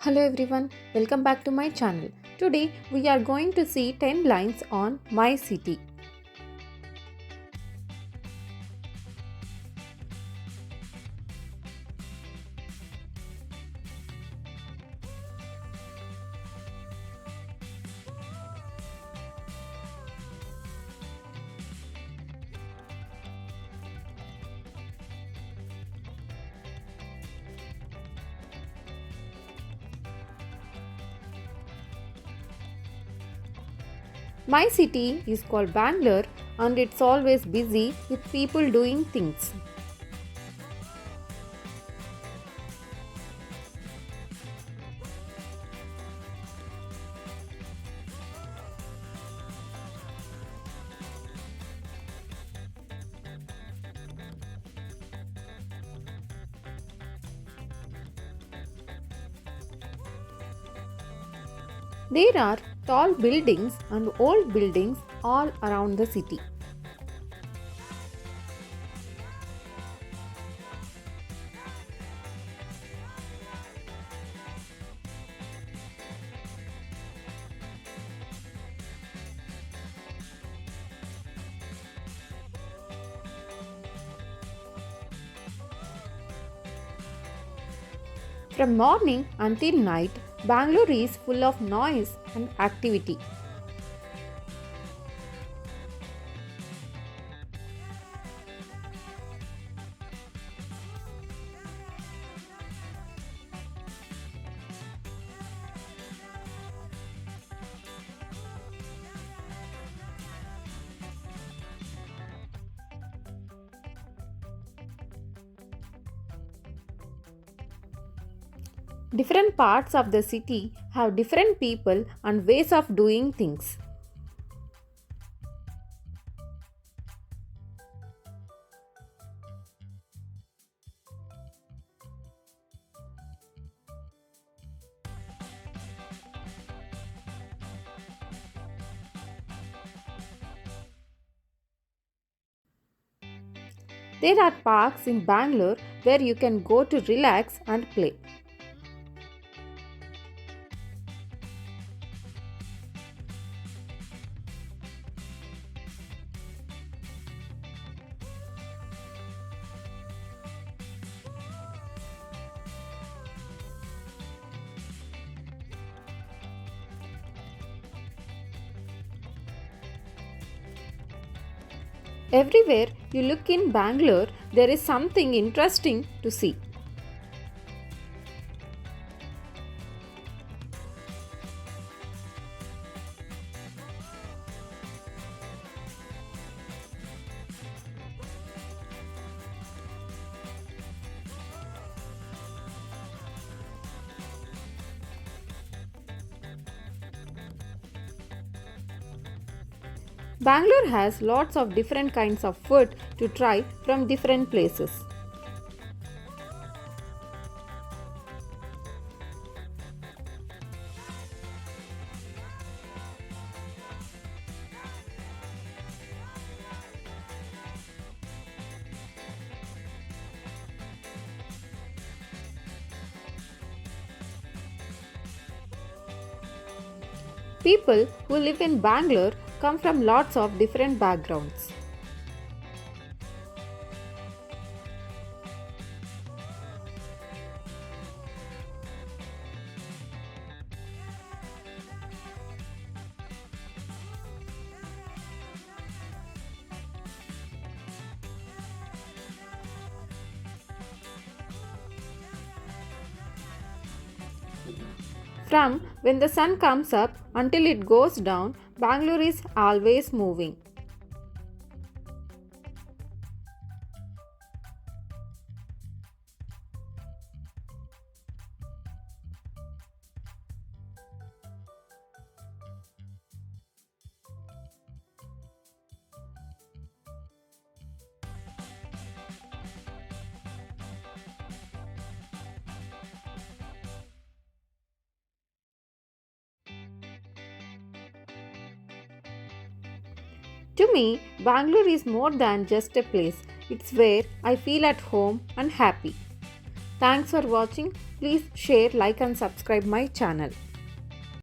Hello everyone, welcome back to my channel. Today we are going to see 10 lines on my city. My city is called Bangalore and it's always busy with people doing things. There are tall buildings and old buildings all around the city. From morning until night, Bangalore is full of noise and activity. Different parts of the city have different people and ways of doing things. There are parks in Bangalore where you can go to relax and play. Everywhere you look in Bangalore, there is something interesting to see. Bangalore has lots of different kinds of food to try from different places. People who live in Bangalore come from lots of different backgrounds. From when the sun comes up until it goes down, Bangalore is always moving. To me, Bangalore is more than just a place. It's where I feel at home and happy. Thanks for watching. Please share, like and subscribe my channel.